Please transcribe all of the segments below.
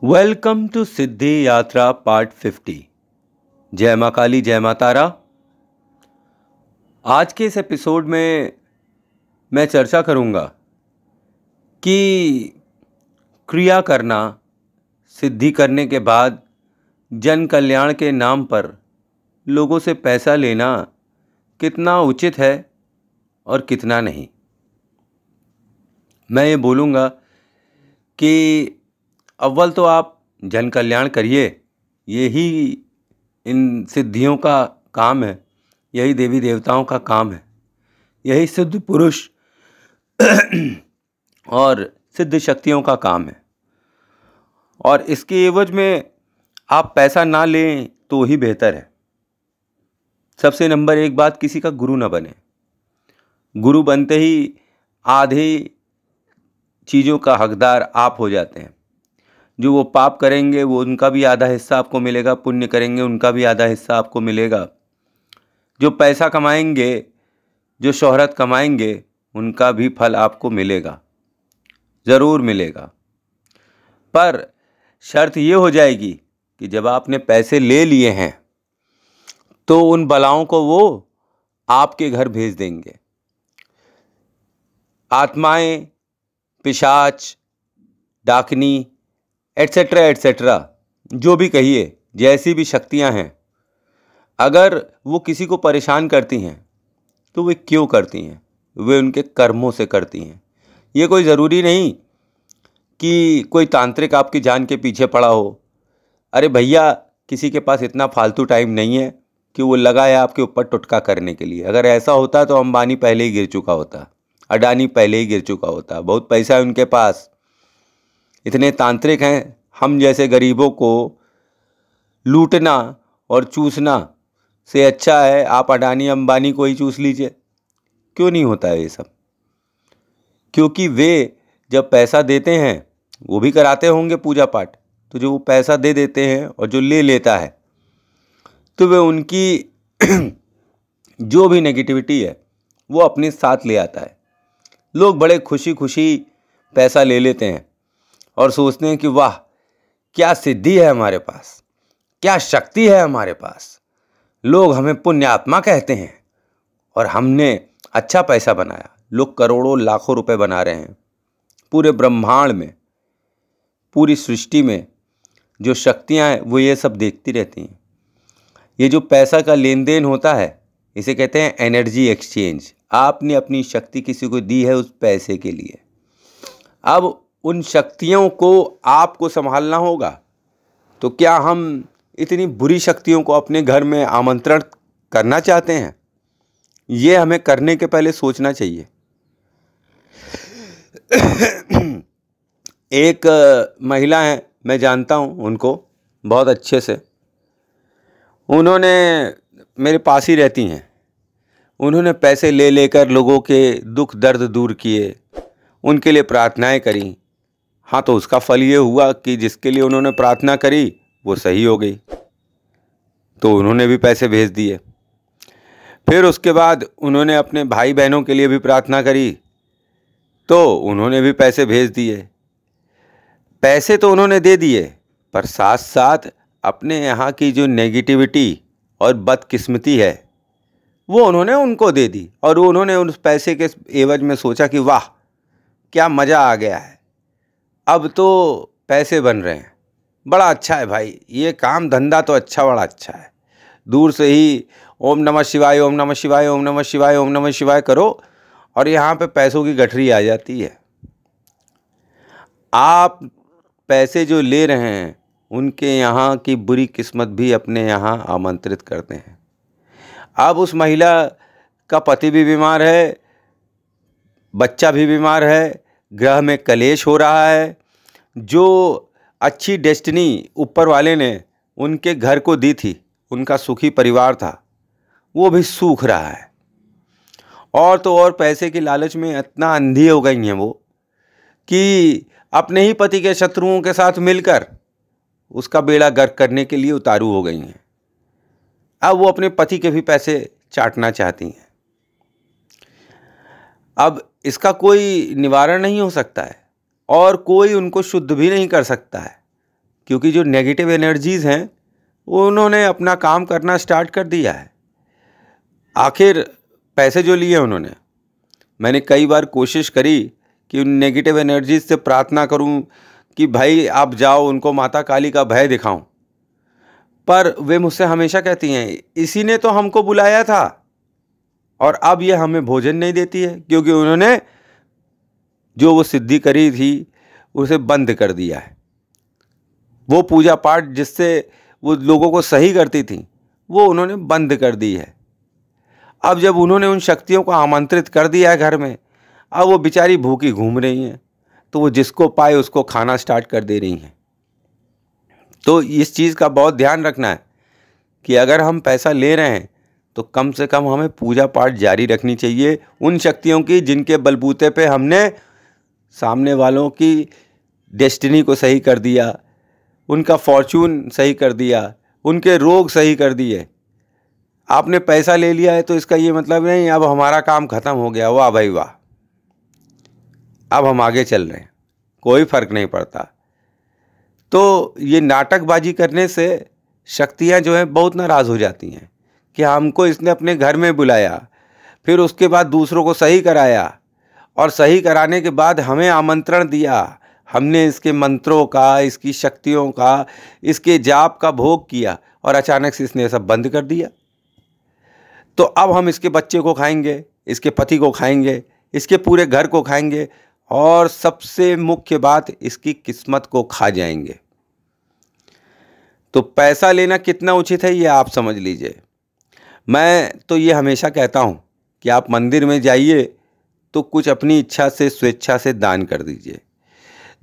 Welcome to सिद्धि यात्रा part 50। जय माँ काली, जय माँ तारा। आज के इस एपिसोड में मैं चर्चा करूँगा कि क्रिया करना, सिद्धि करने के बाद जन कल्याण के नाम पर लोगों से पैसा लेना कितना उचित है और कितना नहीं। मैं ये बोलूँगा कि अव्वल तो आप जन कल्याण करिए, यही इन सिद्धियों का काम है, यही देवी देवताओं का काम है, यही सिद्ध पुरुष और सिद्ध शक्तियों का काम है। और इसके एवज में आप पैसा ना लें तो ही बेहतर है। सबसे नंबर एक बात, किसी का गुरु ना बने। गुरु बनते ही आधे चीज़ों का हकदार आप हो जाते हैं। जो वो पाप करेंगे वो उनका भी आधा हिस्सा आपको मिलेगा, पुण्य करेंगे उनका भी आधा हिस्सा आपको मिलेगा। जो पैसा कमाएंगे, जो शोहरत कमाएंगे, उनका भी फल आपको मिलेगा, ज़रूर मिलेगा। पर शर्त ये हो जाएगी कि जब आपने पैसे ले लिए हैं तो उन बलाओं को वो आपके घर भेज देंगे। आत्माएं, पिशाच, डाकनी, एट्सेट्रा एट्सेट्रा, जो भी कहिए, जैसी भी शक्तियां हैं, अगर वो किसी को परेशान करती हैं तो वे क्यों करती हैं? वे उनके कर्मों से करती हैं। ये कोई ज़रूरी नहीं कि कोई तांत्रिक आपकी जान के पीछे पड़ा हो। अरे भैया, किसी के पास इतना फालतू टाइम नहीं है कि वो लगा है आपके ऊपर टुटका करने के लिए। अगर ऐसा होता तो अंबानी पहले ही गिर चुका होता, अडानी पहले ही गिर चुका होता। बहुत पैसा है उनके पास, इतने तांत्रिक हैं। हम जैसे गरीबों को लूटना और चूसना से अच्छा है आप अडानी अंबानी को ही चूस लीजिए। क्यों नहीं होता है ये सब? क्योंकि वे जब पैसा देते हैं, वो भी कराते होंगे पूजा पाठ, तो जो वो पैसा दे देते हैं और जो ले लेता है, तो वे उनकी जो भी नेगेटिविटी है वो अपने साथ ले आता है। लोग बड़े खुशी खुशी पैसा ले लेते हैं और सोचते हैं कि वाह, क्या सिद्धि है हमारे पास, क्या शक्ति है हमारे पास। लोग हमें पुण्यात्मा कहते हैं और हमने अच्छा पैसा बनाया। लोग करोड़ों लाखों रुपए बना रहे हैं। पूरे ब्रह्मांड में, पूरी सृष्टि में जो शक्तियां हैं वो ये सब देखती रहती हैं। ये जो पैसा का लेन देन होता है, इसे कहते हैं एनर्जी एक्सचेंज। आपने अपनी शक्ति किसी को दी है उस पैसे के लिए। अब उन शक्तियों को आपको संभालना होगा। तो क्या हम इतनी बुरी शक्तियों को अपने घर में आमंत्रण करना चाहते हैं? ये हमें करने के पहले सोचना चाहिए। एक महिला है, मैं जानता हूँ उनको बहुत अच्छे से। उन्होंने मेरे पास ही रहती हैं। उन्होंने पैसे ले लेकर लोगों के दुख दर्द दूर किए, उनके लिए प्रार्थनाएं करी। हाँ, तो उसका फल ये हुआ कि जिसके लिए उन्होंने प्रार्थना करी वो सही हो गई, तो उन्होंने भी पैसे भेज दिए। फिर उसके बाद उन्होंने अपने भाई बहनों के लिए भी प्रार्थना करी, तो उन्होंने भी पैसे भेज दिए। पैसे तो उन्होंने दे दिए, पर साथ साथ अपने यहाँ की जो नेगेटिविटी और बदकिस्मती है वो उन्होंने उनको दे दी। और उन्होंने उस पैसे के एवज में सोचा कि वाह, क्या मज़ा आ गया है, अब तो पैसे बन रहे हैं, बड़ा अच्छा है भाई, ये काम धंधा तो अच्छा, बड़ा अच्छा है। दूर से ही ओम नमः शिवाय, ओम नमः शिवाय, ओम नमः शिवाय, ओम नमः शिवाय करो और यहाँ पे पैसों की गठरी आ जाती है। आप पैसे जो ले रहे हैं उनके यहाँ की बुरी किस्मत भी अपने यहाँ आमंत्रित करते हैं। अब उस महिला का पति भी बीमार है, बच्चा भी बीमार है, ग्रह में कलेश हो रहा है। जो अच्छी डेस्टिनी ऊपर वाले ने उनके घर को दी थी, उनका सुखी परिवार था, वो भी सूख रहा है। और तो और पैसे की लालच में इतना अंधी हो गई हैं वो कि अपने ही पति के शत्रुओं के साथ मिलकर उसका बेड़ा गर्क करने के लिए उतारू हो गई हैं। अब वो अपने पति के भी पैसे चाटना चाहती हैं। अब इसका कोई निवारण नहीं हो सकता है और कोई उनको शुद्ध भी नहीं कर सकता है। क्योंकि जो नेगेटिव एनर्जीज़ हैं वो उन्होंने अपना काम करना स्टार्ट कर दिया है। आखिर पैसे जो लिए उन्होंने, मैंने कई बार कोशिश करी कि उन नेगेटिव एनर्जीज से प्रार्थना करूं कि भाई आप जाओ, उनको माता काली का भय दिखाऊं, पर वे मुझसे हमेशा कहती हैं इसी ने तो हमको बुलाया था और अब ये हमें भोजन नहीं देती है, क्योंकि उन्होंने जो वो सिद्धि करी थी उसे बंद कर दिया है। वो पूजा पाठ जिससे वो लोगों को सही करती थी वो उन्होंने बंद कर दी है। अब जब उन्होंने उन शक्तियों को आमंत्रित कर दिया है घर में, अब वो बेचारी भूखी घूम रही हैं, तो वो जिसको पाए उसको खाना स्टार्ट कर दे रही हैं। तो इस चीज़ का बहुत ध्यान रखना है कि अगर हम पैसा ले रहे हैं तो कम से कम हमें पूजा पाठ जारी रखनी चाहिए उन शक्तियों की जिनके बलबूते पे हमने सामने वालों की डेस्टिनी को सही कर दिया, उनका फॉर्चून सही कर दिया, उनके रोग सही कर दिए। आपने पैसा ले लिया है तो इसका ये मतलब नहीं अब हमारा काम ख़त्म हो गया, वाह भाई वाह, अब हम आगे चल रहे हैं, कोई फ़र्क नहीं पड़ता। तो ये नाटकबाजी करने से शक्तियाँ जो हैं बहुत नाराज़ हो जाती हैं कि हमको इसने अपने घर में बुलाया, फिर उसके बाद दूसरों को सही कराया और सही कराने के बाद हमें आमंत्रण दिया, हमने इसके मंत्रों का, इसकी शक्तियों का, इसके जाप का भोग किया और अचानक से इसने सब बंद कर दिया। तो अब हम इसके बच्चे को खाएंगे, इसके पति को खाएंगे, इसके पूरे घर को खाएंगे और सबसे मुख्य बात इसकी किस्मत को खा जाएंगे। तो पैसा लेना कितना उचित है ये आप समझ लीजिए। मैं तो ये हमेशा कहता हूँ कि आप मंदिर में जाइए तो कुछ अपनी इच्छा से, स्वेच्छा से दान कर दीजिए।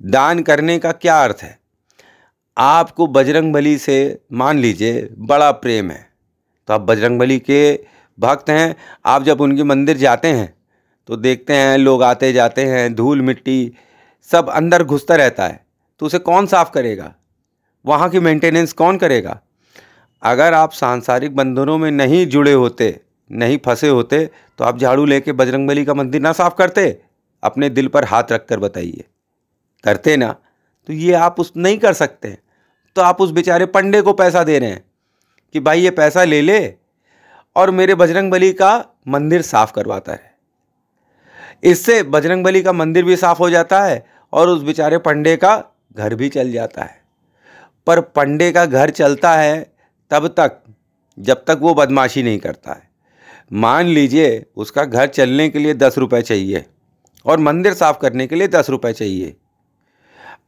दान करने का क्या अर्थ है? आपको बजरंगबली से मान लीजिए बड़ा प्रेम है, तो आप बजरंगबली के भक्त हैं, आप जब उनके मंदिर जाते हैं तो देखते हैं लोग आते जाते हैं, धूल मिट्टी सब अंदर घुसता रहता है, तो उसे कौन साफ़ करेगा? वहाँ की मेंटेनेंस कौन करेगा? अगर आप सांसारिक बंधनों में नहीं जुड़े होते, नहीं फंसे होते, तो आप झाड़ू लेके बजरंगबली का मंदिर ना साफ़ करते? अपने दिल पर हाथ रख कर बताइए, करते ना? तो ये आप उस नहीं कर सकते, तो आप उस बेचारे पंडे को पैसा दे रहे हैं कि भाई ये पैसा ले ले और मेरे बजरंगबली का मंदिर साफ़ करवाता है। इससे बजरंगबली का मंदिर भी साफ़ हो जाता है और उस बेचारे पंडे का घर भी चल जाता है। पर पंडे का घर चलता है तब तक जब तक वो बदमाशी नहीं करता है। मान लीजिए उसका घर चलने के लिए 10 रुपये चाहिए और मंदिर साफ़ करने के लिए 10 रुपये चाहिए।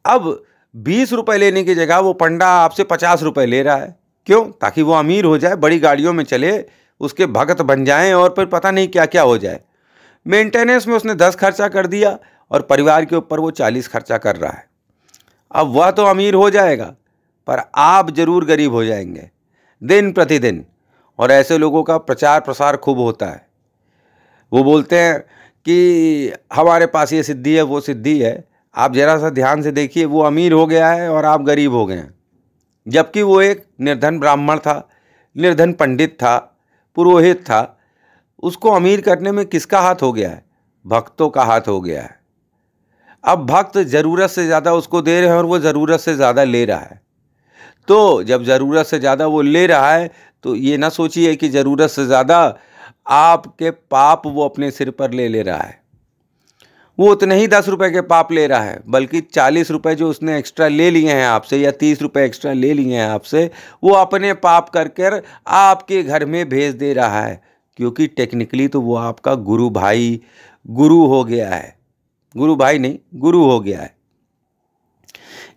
अब 20 रुपये लेने की जगह वो पंडा आपसे 50 रुपये ले रहा है। क्यों? ताकि वो अमीर हो जाए, बड़ी गाड़ियों में चले, उसके भगत बन जाएं और फिर पता नहीं क्या क्या हो जाए। मेंटेनेंस में उसने 10 खर्चा कर दिया और परिवार के ऊपर वो 40 खर्चा कर रहा है। अब वह तो अमीर हो जाएगा पर आप जरूर गरीब हो जाएंगे दिन प्रतिदिन। और ऐसे लोगों का प्रचार प्रसार खूब होता है। वो बोलते हैं कि हमारे पास ये सिद्धि है, वो सिद्धि है। आप जरा सा ध्यान से देखिए, वो अमीर हो गया है और आप गरीब हो गए हैं, जबकि वो एक निर्धन ब्राह्मण था, निर्धन पंडित था, पुरोहित था। उसको अमीर करने में किसका हाथ हो गया है? भक्तों का हाथ हो गया है। अब भक्त ज़रूरत से ज़्यादा उसको दे रहे हैं और वो ज़रूरत से ज़्यादा ले रहा है। तो जब ज़रूरत से ज़्यादा वो ले रहा है तो ये ना सोचिए कि ज़रूरत से ज़्यादा आपके पाप वो अपने सिर पर ले रहा है। वो उतने ही 10 रुपये के पाप ले रहा है, बल्कि 40 रुपये जो उसने एक्स्ट्रा ले लिए हैं आपसे या 30 रुपये एक्स्ट्रा ले लिए हैं आपसे, वो अपने पाप कर आपके घर में भेज दे रहा है। क्योंकि टेक्निकली तो वो आपका गुरु भाई, गुरु हो गया है। गुरु भाई नहीं, गुरु हो गया है।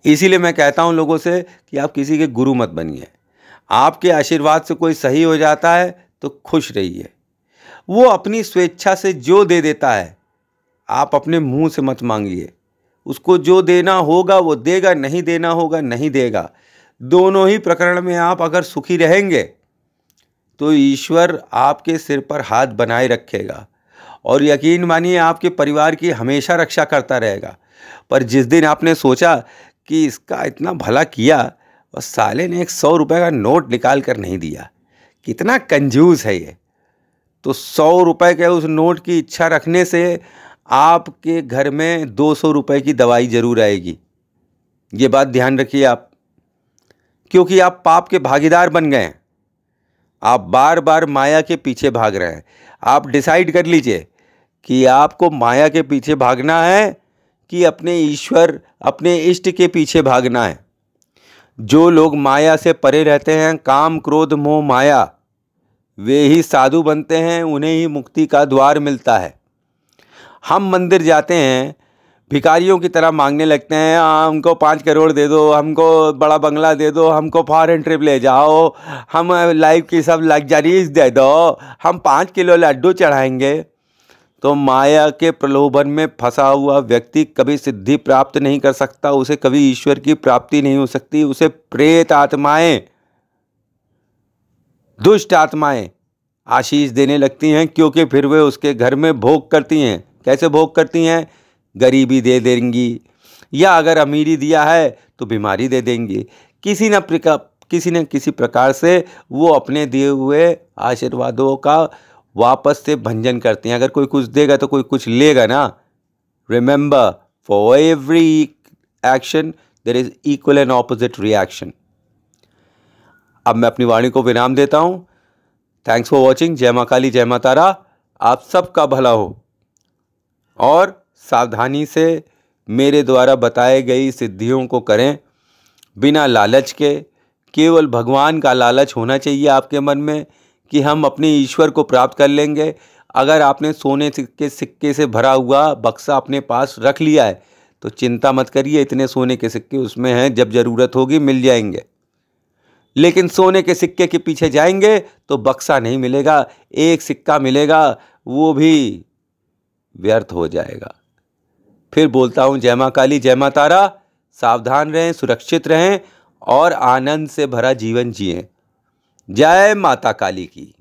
इसीलिए मैं कहता हूं लोगों से कि आप किसी के गुरु मत बनिए। आपके आशीर्वाद से कोई सही हो जाता है तो खुश रहिए। वो अपनी स्वेच्छा से जो दे देता है, आप अपने मुंह से मत मांगिए। उसको जो देना होगा वो देगा, नहीं देना होगा नहीं देगा। दोनों ही प्रकरण में आप अगर सुखी रहेंगे तो ईश्वर आपके सिर पर हाथ बनाए रखेगा और यकीन मानिए आपके परिवार की हमेशा रक्षा करता रहेगा। पर जिस दिन आपने सोचा कि इसका इतना भला किया और साले ने एक 100 रुपये का नोट निकाल कर नहीं दिया, कितना कंजूस है ये, तो 100 रुपये के उस नोट की इच्छा रखने से आपके घर में 200 रुपये की दवाई जरूर आएगी। ये बात ध्यान रखिए आप। क्योंकि आप पाप के भागीदार बन गए हैं। आप बार बार माया के पीछे भाग रहे हैं। आप डिसाइड कर लीजिए कि आपको माया के पीछे भागना है कि अपने ईश्वर, अपने इष्ट के पीछे भागना है। जो लोग माया से परे रहते हैं, काम क्रोध मोह माया, वे ही साधु बनते हैं, उन्हें ही मुक्ति का द्वार मिलता है। हम मंदिर जाते हैं, भिखारियों की तरह मांगने लगते हैं, हमको 5 करोड़ दे दो, हमको बड़ा बंगला दे दो, हमको फॉरेन ट्रिप ले जाओ, हम लाइफ की सब लग्जरीज दे दो, हम 5 किलो लड्डू चढ़ाएंगे। तो माया के प्रलोभन में फंसा हुआ व्यक्ति कभी सिद्धि प्राप्त नहीं कर सकता, उसे कभी ईश्वर की प्राप्ति नहीं हो सकती। उसे प्रेत आत्माएं, दुष्ट आत्माएं आशीष देने लगती हैं, क्योंकि फिर वे उसके घर में भोग करती हैं। कैसे भोग करती हैं? गरीबी दे देंगी, या अगर अमीरी दिया है तो बीमारी दे देंगी। किसी न किसी प्रकार से वो अपने दिए हुए आशीर्वादों का वापस से भंजन करते हैं। अगर कोई कुछ देगा तो कोई कुछ लेगा ना। Remember, for every action there is equal and opposite reaction. अब मैं अपनी वाणी को विराम देता हूं। Thanks for watching. जय मां काली, जय मां तारा। आप सबका भला हो और सावधानी से मेरे द्वारा बताए गई सिद्धियों को करें, बिना लालच के। केवल भगवान का लालच होना चाहिए आपके मन में कि हम अपने ईश्वर को प्राप्त कर लेंगे। अगर आपने सोने के सिक्के से भरा हुआ बक्सा अपने पास रख लिया है तो चिंता मत करिए, इतने सोने के सिक्के उसमें हैं, जब ज़रूरत होगी मिल जाएंगे। लेकिन सोने के सिक्के के पीछे जाएंगे तो बक्सा नहीं मिलेगा, एक सिक्का मिलेगा, वो भी व्यर्थ हो जाएगा। फिर बोलता हूँ, जय मां काली, जय मां तारा। सावधान रहें, सुरक्षित रहें और आनंद से भरा जीवन जिएं। जय माता काली की।